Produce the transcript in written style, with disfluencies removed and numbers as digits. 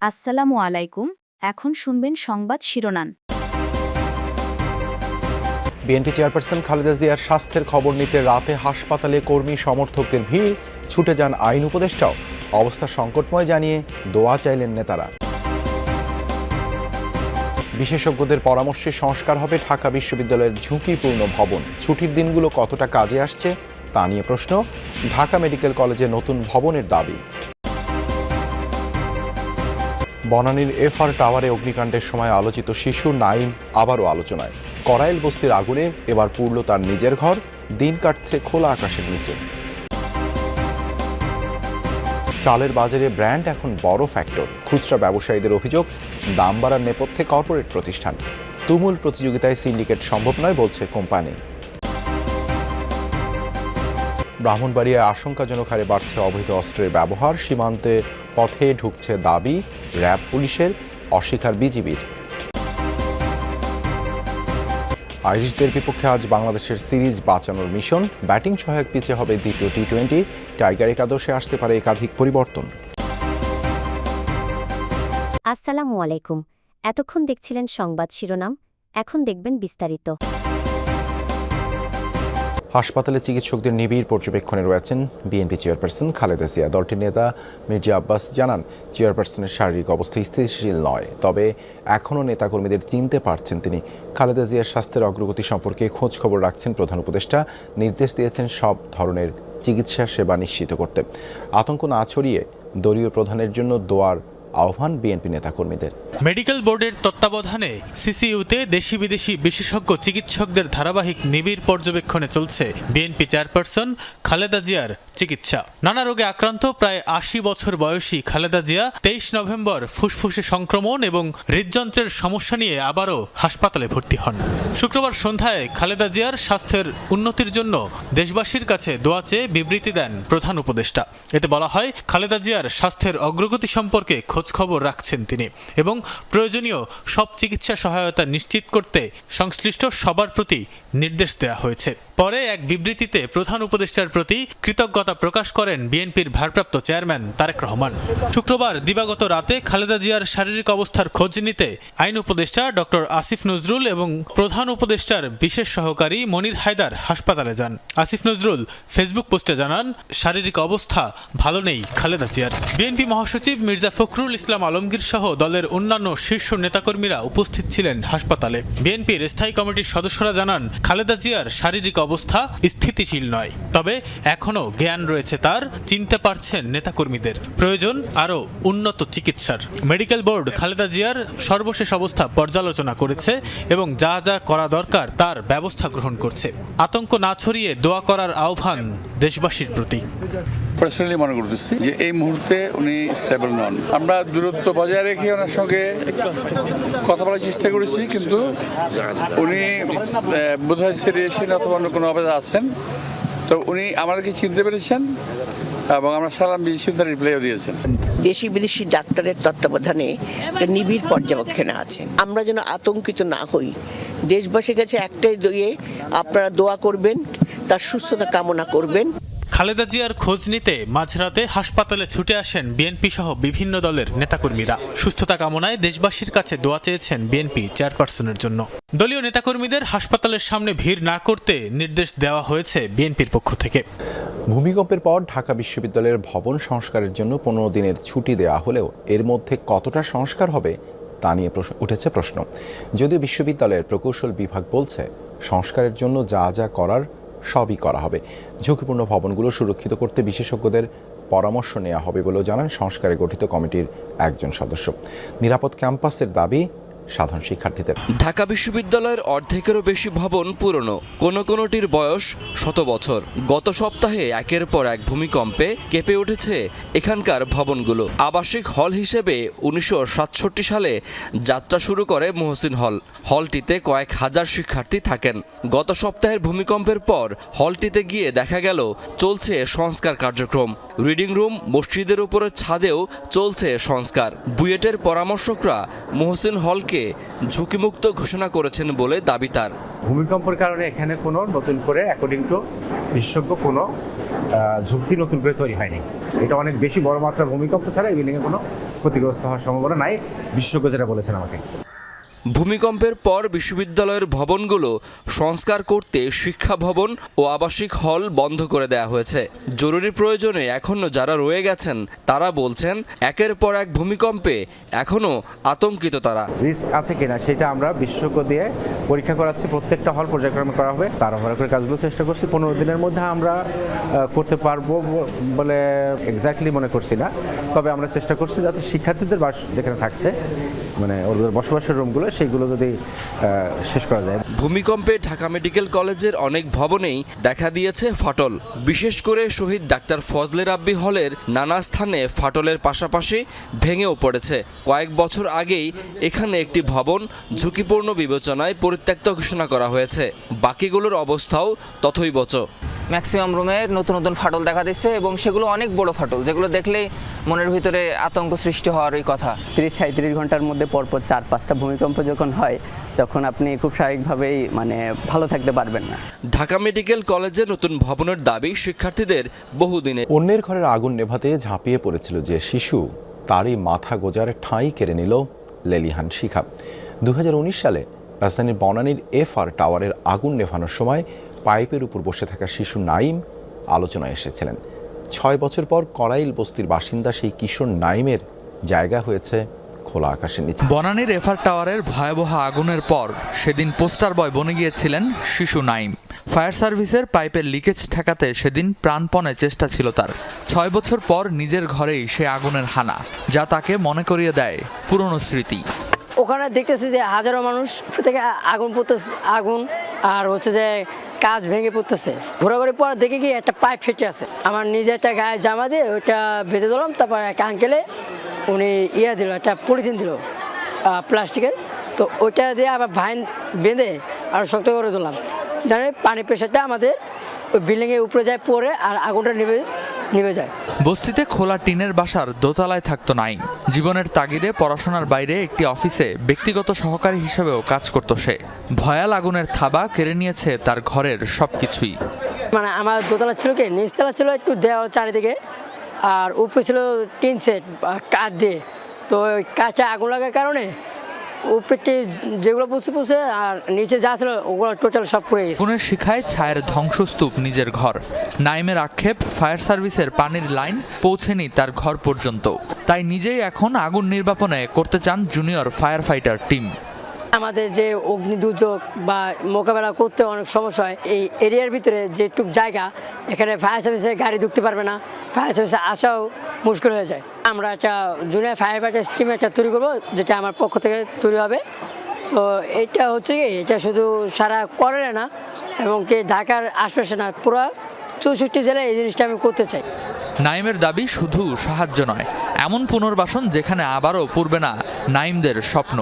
আসসালামু আলাইকুম। এখন শুনবেন সংবাদ শিরোনাম। বিএনপি চেয়ারপারসন খালেদা জিয়ার স্বাস্থ্যের খবর নিতে রাতে হাসপাতালে কর্মী সমর্থকদের ভিড়, ছুটে যান আইন উপদেষ্টাও। অবস্থা সংকটময় জানিয়ে দোয়া চাইলেন নেতারা। বিশেষজ্ঞদের পরামর্শে সংস্কার হবে ঢাকা বিশ্ববিদ্যালয়ের ঝুঁকিপূর্ণ ভবন। ছুটির দিনগুলো কতটা কাজে আসছে তা নিয়ে প্রশ্ন। ঢাকা মেডিকেল কলেজে নতুন ভবনের দাবি। বনানীর এফআর টাওয়ারে অগ্নিকাণ্ডের সময় আলোচিত শিশু নাইম আবারও আলোচনায়। করাইল বস্তির আগুনে এবার পুড়ল তার নিজের ঘর, দিন কাটছে খোলা আকাশের নিচে। চালের বাজারে ব্র্যান্ড এখন বড় ফ্যাক্টর। খুচরা ব্যবসায়ীদের অভিযোগ, দাম বাড়ার নেপথ্যে কর্পোরেট প্রতিষ্ঠান। তুমুল প্রতিযোগিতায় সিন্ডিকেট সম্ভব নয় বলছে কোম্পানি। ব্রাহ্মণবাড়িয়ায় আশঙ্কাজনক হারে বাড়ছে অবৈধ অস্ত্রের ব্যবহার। সীমান্তে পথে ঢুকছে দাবি র্যাব পুলিশের, অস্বীকার বিজিবির। আইরিশদের বিপক্ষে আজ বাংলাদেশের সিরিজ বাঁচানোর মিশন। ব্যাটিং সহায়ক পিচে হবে দ্বিতীয় টি-20। টাইগার একাদশে আসতে পারে একাধিক পরিবর্তন। আসসালামু আলাইকুম। এতক্ষণ দেখছিলেন সংবাদ শিরোনাম, এখন দেখবেন বিস্তারিত। হাসপাতালে চিকিৎসকদের নিবিড় পর্যবেক্ষণে রয়েছেন বিএনপি চেয়ারপারসন খালেদা জিয়া। দলটির নেতা মির্জা আব্বাস জানান, চেয়ারপারসনের শারীরিক অবস্থা স্থিতিশীল নয়, তবে এখনও নেতাকর্মীদের চিনতে পারছেন তিনি। খালেদা জিয়ার স্বাস্থ্যের অগ্রগতি সম্পর্কে খোঁজ খবর রাখছেন প্রধান উপদেষ্টা। নির্দেশ দিয়েছেন সব ধরনের চিকিৎসা সেবা নিশ্চিত করতে। আতঙ্ক না ছড়িয়ে দলীয় প্রধানের জন্য দোয়ার আহ্বান বিএনপি নেতাকর্মীদের। মেডিকেল বোর্ডের তত্ত্বাবধানে সিসিইউতে দেশি বিদেশি বিশেষজ্ঞ চিকিৎসকদের ধারাবাহিক নিবিড় পর্যবেক্ষণে চলছে বিএনপি চেয়ারপারসন খালেদা জিয়ার চিকিৎসা। নানা রোগে আক্রান্ত প্রায় ৮০ বছর বয়সী খালেদা জিয়া ২৩ নভেম্বর ফুসফুসে সংক্রমণ এবং হৃদযন্ত্রের সমস্যা নিয়ে আবারও হাসপাতালে ভর্তি হন। শুক্রবার সন্ধ্যায় খালেদা জিয়ার স্বাস্থ্যের উন্নতির জন্য দেশবাসীর কাছে দোয়া চেয়ে বিবৃতি দেন প্রধান উপদেষ্টা। এতে বলা হয়, খালেদা জিয়ার স্বাস্থ্যের অগ্রগতি সম্পর্কে খোঁজখবর রাখছেন তিনি এবং প্রয়োজনীয় সব চিকিৎসা সহায়তা নিশ্চিত করতে সংশ্লিষ্ট সবার প্রতি নির্দেশ দেওয়া হয়েছে। পরে এক বিবৃতিতে প্রধান উপদেষ্টার প্রতি কৃতজ্ঞতা প্রকাশ করেন বিএনপির ভারপ্রাপ্ত চেয়ারম্যান তারেক রহমান। শুক্রবার দিবাগত রাতে খালেদা জিয়ার শারীরিক অবস্থার খোঁজ নিতে আইন উপদেষ্টা ডক্টর আসিফ নজরুল এবং প্রধান উপদেষ্টার বিশেষ সহকারী মনির হায়দার হাসপাতালে যান। আসিফ নজরুল ফেসবুক পোস্টে জানান, শারীরিক অবস্থা ভালো নেই খালেদা জিয়ার। বিএনপি মহাসচিব মির্জা ফখরুল ইসলাম আলমগীর সহ দলের অন্যান্য শীর্ষ নেতাকর্মীরা উপস্থিত ছিলেন হাসপাতালে। বিএনপির স্থায়ী কমিটির সদস্যরা জানান, খালেদা জিয়ার শারীরিক অবস্থা স্থিতিশীল নয়, তবে এখনও জ্ঞান রয়েছে তার, চিনতে পারছেন নেতাকর্মীদের, প্রয়োজন আরও উন্নত চিকিৎসার। মেডিকেল বোর্ড খালেদা জিয়ার সর্বশেষ অবস্থা পর্যালোচনা করেছে এবং যা যা করা দরকার তার ব্যবস্থা গ্রহণ করছে। আতঙ্ক না ছড়িয়ে দোয়া করার আহ্বান দেশবাসীর প্রতি। পার্সোনালি মনে করতেছি যে এই মুহূর্তে উনি স্টেবল নন। আমরা দূরত্ব বজায় রেখে ওনার সঙ্গে কথা বলার চেষ্টা করেছি, কিন্তু উনি বোধহয় সিরিয়াসিন অথবা অন্য কোনো অবস্থা আছেন। তো উনি আমাদেরকে চিনতে পেরেছেন এবং আমরা সালাম দিয়েছি, তার রিপ্লাইও দিয়েছেন। দেশি বিদেশি ডাক্তারের তত্ত্বাবধানে একটা নিবিড় পর্যবেক্ষণে আছে। আমরা যেন আতঙ্কিত না হই। দেশবাসীর কাছে একটাই দোয়ে, আপনারা দোয়া করবেন, তার সুস্থতা কামনা করবেন। খালেদা জিয়ার খোঁজ নিতে মাঝরাতে হাসপাতালে ছুটে আসেন বিএনপি সহ বিভিন্ন দলের নেতাকর্মীরা। সুস্থতা কামনায় দেশবাসীর কাছে দোয়া চেয়েছেন বিএনপি চেয়ারপারসনের জন্য। দলীয় নেতাকর্মীদের হাসপাতালের সামনে ভিড় না করতে নির্দেশ দেওয়া হয়েছে বিএনপির পক্ষ থেকে। ভূমিকম্পের পর ঢাকা বিশ্ববিদ্যালয়ের ভবন সংস্কারের জন্য 15 দিনের ছুটি দেওয়া হলেও এর মধ্যে কতটা সংস্কার হবে তা নিয়ে উঠেছে প্রশ্ন। যদিও বিশ্ববিদ্যালয়ের প্রকৌশল বিভাগ বলছে, সংস্কারের জন্য যা যা করার সবই করা হবে। ঝুঁকিপূর্ণ ভবনগুলো সুরক্ষিত করতে বিশেষজ্ঞদের পরামর্শ নেওয়া হবে বলেও জানান সংস্কারে গঠিত কমিটির একজন সদস্য। নিরাপদ ক্যাম্পাসের দাবি সাধারণ শিক্ষার্থীদের। ঢাকা বিশ্ববিদ্যালয়ের অর্ধেকেরও বেশি ভবন পুরনো, কোনোটির বয়স 100 বছর। গত সপ্তাহে একের পর এক ভূমিকম্পে কেঁপে উঠেছে এখানকার ভবনগুলো। আবাসিক হল হিসেবে 1967 সালে যাত্রা শুরু করে মহসিন হল। হলটিতে কয়েক হাজার শিক্ষার্থী থাকেন। গত সপ্তাহের ভূমিকম্পের পর হলটিতে গিয়ে দেখা গেল চলছে সংস্কার কার্যক্রম। রিডিং রুম, মসজিদের উপরের ছাদেও চলছে সংস্কার। বুয়েটের পরামর্শকরা মহসিন হলকে ঝুঁকিমুক্ত ঘোষণা করেছেন বলে দাবি তার। ভূমিকম্পের কারণে এখানে কোনো নতুন করে অ্যাকর্ডিং টু বিশেষজ্ঞ কোনো ঝুঁকি নতুন করে তৈরি হয়নি। এটা অনেক বেশি বড় মাত্রার ভূমিকম্প ছাড়া এই বিল্ডিংয়ে কোনো ক্ষতিগ্রস্ত হওয়ার সম্ভাবনা নাই, বিশেষজ্ঞ যেটা বলেছেন আমাকে। ভূমিকম্পের পর বিশ্ববিদ্যালয়ের ভবনগুলো সংস্কার করতে শিক্ষা ভবন ও আবাসিক হল বন্ধ করে দেওয়া হয়েছে। জরুরি প্রয়োজনে এখনও যারা রয়ে গেছেন তারা বলছেন, একের পর এক ভূমিকম্পে এখনও আতঙ্কিত তারা। রিস্ক আছে কিনা সেটা আমরা বিশেষজ্ঞ দিয়ে পরীক্ষা করাচ্ছি, প্রত্যেকটা হল পর্যায়ক্রমে করা হবে। তাড়াহুড়া করে কাজগুলো চেষ্টা করছি, 15 দিনের মধ্যে আমরা করতে পারবো বলে এক্স্যাক্টলি মনে করছি না, তবে আমরা চেষ্টা করছি যাতে শিক্ষার্থীদের বাস যেখানে থাকছে মানে ওদের বসবাসের রুমগুলো সেইগুলো যদি শেষ করা যায়। ভূমিকম্পে ঢাকা মেডিকেল কলেজের অনেক ভবনেই দেখা দিয়েছে ফাটল। বিশেষ করে শহীদ ডাক্তার ফজলে রাব্বি হলের নানা স্থানে ফাটলের পাশাপাশি ভেঙেও পড়েছে। কয়েক বছর আগেই এখানে একটি ভবন ঝুঁকিপূর্ণ বিবেচনায় পরিত্যক্ত ঘোষণা করা হয়েছে। বাকিগুলোর অবস্থাও তথৈবচ। ম্যাক্সিমাম রুমে নতুন নতুন ফাটল দেখা দিচ্ছে এবং সেগুলো অনেক বড় ফাটল, যেগুলো দেখলেই মনের ভিতরে আতঙ্ক সৃষ্টি হওয়ারই কথা। 30-37 ঘন্টার মধ্যে পরপর 4-5টা ভূমিকম্প যখন হয় তখন আপনি খুব স্বাভাবিকভাবেই ভালো থাকতে পারবেন না। ঢাকা মেডিকেল কলেজে নতুন ভবনের দাবি শিক্ষার্থীদের বহুদিনে। অন্যের ঘরের আগুন নেভাতে ঝাঁপিয়ে পড়েছিল যে শিশু, তারই মাথা গোজার ঠাঁই কেড়ে নিল লেলিহান শিখা। 2019 সালে রাজধানীর বনানীর FR টাওয়ারের আগুন নেভানোর সময় পাইপের উপর বসে থাকা শিশু নাইম আলোচনায় এসেছিলেন। 6 বছর পর করাইল বস্তির বাসিন্দা সেই কিশোর নাইমের জায়গা হয়েছে খোলা আকাশের নিচে। বনানীর FR টাওয়ারের ভয়াবহ আগুনের পর সেদিন পোস্টার বয় বনে গিয়েছিলেন শিশু নাইম। ফায়ার সার্ভিসের পাইপের লিকেজ ঠেকাতে সেদিন প্রাণপণে চেষ্টা ছিল তার। 6 বছর পর নিজের ঘরেই সে আগুনের হানা, যা তাকে মনে করিয়ে দেয় পুরনো স্মৃতি। ওখানে দেখতেছি যে হাজারো মানুষ থেকে আগুন পড়তেছে, আগুন আর যে কাজ ভেঙে পড়তেছে। ঘোরাঘুরি পর দেখে কি একটা পাইপ ফেটে আছে, আমার নিজে একটা গায়ে জামা দিয়ে ওইটা বেঁধে দিলাম। তারপর একটা আঙ্কেলে উনি দিল, একটা পলিথিন দিল প্লাস্টিকের, তো ওইটা দিয়ে আবার ভাইন বেঁধে আর শক্ত করে দিলাম, জানেন পানি প্রেশারটা আমাদের ওই বিল্ডিংয়ের উপরে যায় পড়ে আর আগুনটা নিভে যায়। বস্তিতে খোলা টিনের বাসার দোতলায় থাকতো নাইম। জীবনের তাগিদে পড়াশোনার বাইরে একটি অফিসে ব্যক্তিগত সহকারী হিসেবেও কাজ করত সে। ভয়াল আগুনের থাবা কেড়ে নিয়েছে তার ঘরের সবকিছুই। আমার দোতলা ছিল কি, নিচতলা ছিল একটু দেওয়াল চারিদিকে, আর উপরে ছিল টিন সেট কাঠ দিয়ে। তো ওই কাঠে আগুন লাগার কারণে উপরে যেগুলো পুষে আর নিচে যা ছিল ওগুলো টোটাল সব পুড়ে গেছে। আগুনের শিখায় ছায়ের ধ্বংসস্তূপ নিজের ঘর। নাইমের আক্ষেপ, ফায়ার সার্ভিসের পানির লাইন পৌঁছেনি তার ঘর পর্যন্ত। তাই নিজেই এখন আগুন নির্বাপনে করতে চান জুনিয়র ফায়ার ফাইটার টিম। আমাদের যে অগ্নি দুর্যোগ বা মোকাবেলা করতে অনেক সমস্যা হয়, এই এরিয়ার ভিতরে যেটুক জায়গা এখানে ফায়ার সার্ভিসের গাড়ি ঢুকতে পারবে না, ফায়ার সার্ভিসে আসাও মুশকিল হয়ে যায়। আমরা একটা জুনিয়র ফায়ার ফাইটার টিম একটা তৈরি করবো, যেটা আমার পক্ষ থেকে তৈরি হবে। তো এটা হচ্ছে কি, এটা শুধু সারা করে না এবং কি ঢাকার আশপাশে না, পুরো 64 জেলায় এই জিনিসটা আমি করতে চাই। নাইমের দাবি শুধু সাহায্য নয়, এমন পুনর্বাসন যেখানে আবারও পূর্বে না নাইমদের স্বপ্ন।